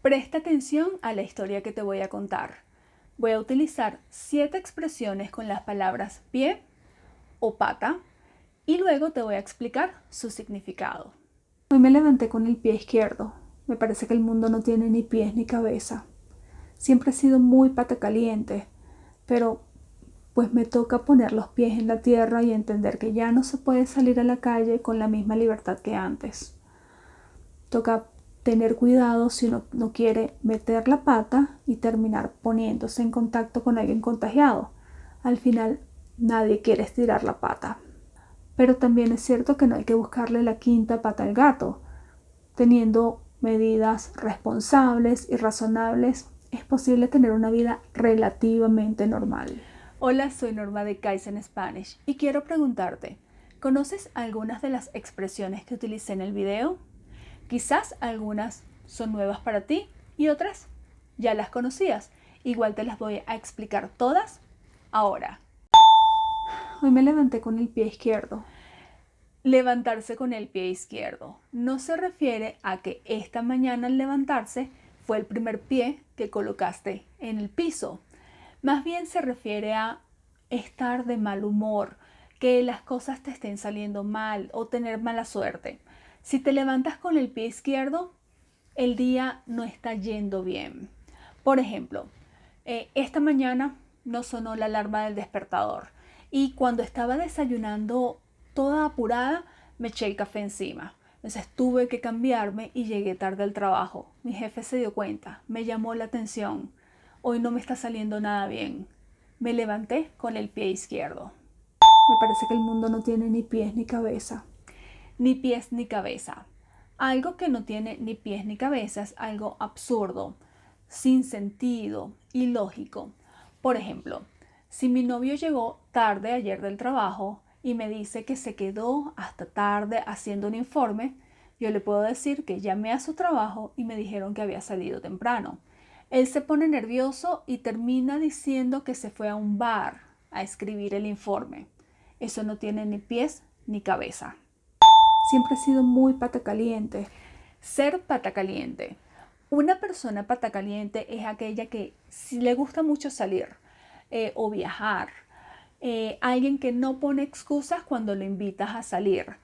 Presta atención a la historia que te voy a contar. Voy a utilizar 7 expresiones con las palabras pie o pata y luego te voy a explicar su significado. Hoy me levanté con el pie izquierdo. Me parece que el mundo no tiene ni pies ni cabeza. Siempre he sido muy pata caliente, pero pues me toca poner los pies en la tierra y entender que ya no se puede salir a la calle con la misma libertad que antes. Toca tener cuidado si uno no quiere meter la pata y terminar poniéndose en contacto con alguien contagiado. Al final nadie quiere estirar la pata. Pero también es cierto que no hay que buscarle la quinta pata al gato. Teniendo medidas responsables y razonables, es posible tener una vida relativamente normal. Hola, soy Norma de Kaizen Spanish y quiero preguntarte, ¿conoces algunas de las expresiones que utilicé en el video? Quizás algunas son nuevas para ti y otras ya las conocías. Igual te las voy a explicar todas ahora. Hoy me levanté con el pie izquierdo. Levantarse con el pie izquierdo no se refiere a que esta mañana al levantarse fue el primer pie que colocaste en el piso. Más bien se refiere a estar de mal humor, que las cosas te estén saliendo mal o tener mala suerte. Si te levantas con el pie izquierdo, el día no está yendo bien. Por ejemplo, esta mañana no sonó la alarma del despertador y cuando estaba desayunando toda apurada me eché el café encima. Entonces tuve que cambiarme y llegué tarde al trabajo. Mi jefe se dio cuenta, me llamó la atención. Hoy no me está saliendo nada bien. Me levanté con el pie izquierdo. Me parece que el mundo no tiene ni pies ni cabeza. Ni pies ni cabeza. Algo que no tiene ni pies ni cabeza es algo absurdo, sin sentido, ilógico. Por ejemplo, si mi novio llegó tarde ayer del trabajo y me dice que se quedó hasta tarde haciendo un informe, yo le puedo decir que llamé a su trabajo y me dijeron que había salido temprano. Él se pone nervioso y termina diciendo que se fue a un bar a escribir el informe. Eso no tiene ni pies ni cabeza. Siempre he sido muy pata caliente. Ser pata caliente. Una persona pata caliente es aquella que si le gusta mucho salir o viajar. Alguien que no pone excusas cuando lo invitas a salir.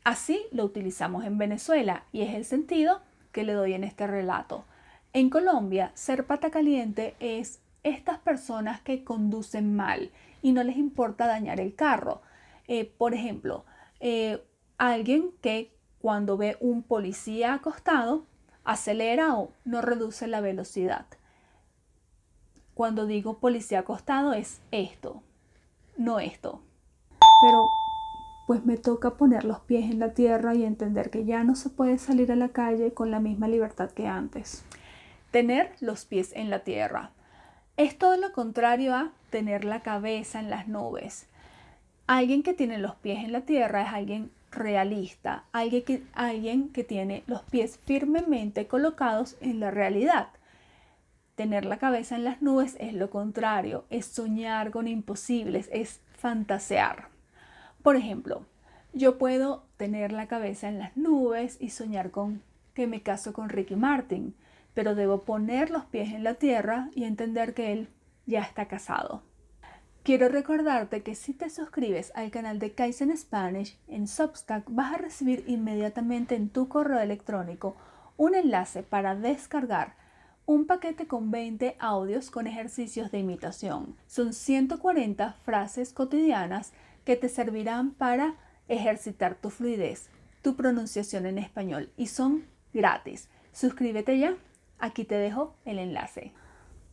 Así lo utilizamos en Venezuela y es el sentido que le doy en este relato. En Colombia, ser pata caliente es estas personas que conducen mal y no les importa dañar el carro. Por ejemplo, alguien que cuando ve un policía acostado, acelera o no reduce la velocidad. Cuando digo policía acostado es esto, no esto. Pero pues me toca poner los pies en la tierra y entender que ya no se puede salir a la calle con la misma libertad que antes. Tener los pies en la tierra es todo lo contrario a tener la cabeza en las nubes. Alguien que tiene los pies en la tierra es alguien realista, alguien que tiene los pies firmemente colocados en la realidad. Tener la cabeza en las nubes es lo contrario, es soñar con imposibles, es fantasear. Por ejemplo, yo puedo tener la cabeza en las nubes y soñar con que me caso con Ricky Martin, pero debo poner los pies en la tierra y entender que él ya está casado. Quiero recordarte que si te suscribes al canal de Kaizen Spanish en Substack vas a recibir inmediatamente en tu correo electrónico un enlace para descargar un paquete con 20 audios con ejercicios de imitación. Son 140 frases cotidianas que te servirán para ejercitar tu fluidez, tu pronunciación en español y son gratis. Suscríbete ya, aquí te dejo el enlace.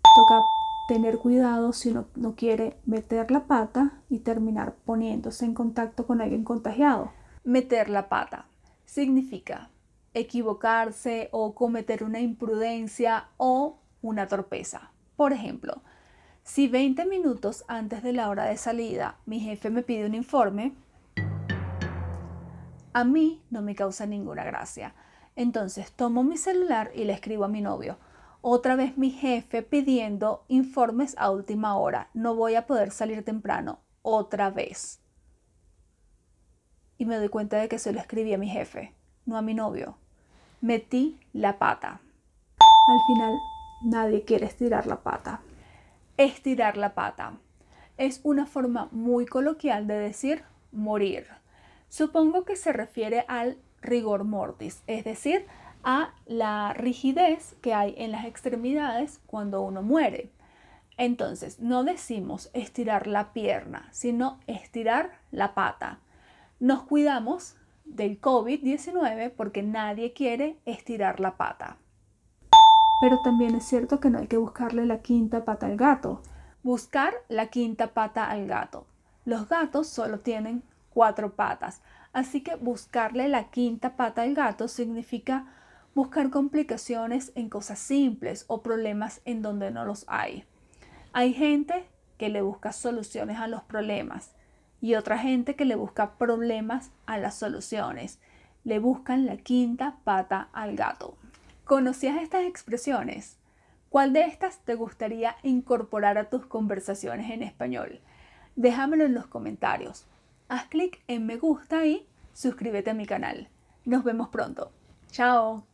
Toca tener cuidado si uno no quiere meter la pata y terminar poniéndose en contacto con alguien contagiado. Meter la pata significa equivocarse o cometer una imprudencia o una torpeza. Por ejemplo, si 20 minutos antes de la hora de salida mi jefe me pide un informe, a mí no me causa ninguna gracia. Entonces tomo mi celular y le escribo a mi novio. Otra vez mi jefe pidiendo informes a última hora. No voy a poder salir temprano. Otra vez. Y me doy cuenta de que se lo escribí a mi jefe, no a mi novio. Metí la pata. Al final, nadie quiere estirar la pata. Estirar la pata es una forma muy coloquial de decir morir. Supongo que se refiere al rigor mortis, es decir, a la rigidez que hay en las extremidades cuando uno muere. Entonces, no decimos estirar la pierna, sino estirar la pata. Nos cuidamos del COVID-19 porque nadie quiere estirar la pata. Pero también es cierto que no hay que buscarle la quinta pata al gato. Buscar la quinta pata al gato. Los gatos solo tienen 4 patas, así que buscarle la quinta pata al gato significa buscar complicaciones en cosas simples o problemas en donde no los hay. Hay gente que le busca soluciones a los problemas y otra gente que le busca problemas a las soluciones. Le buscan la quinta pata al gato. ¿Conocías estas expresiones? ¿Cuál de estas te gustaría incorporar a tus conversaciones en español? Déjamelo en los comentarios. Haz clic en me gusta y suscríbete a mi canal. Nos vemos pronto. Chao.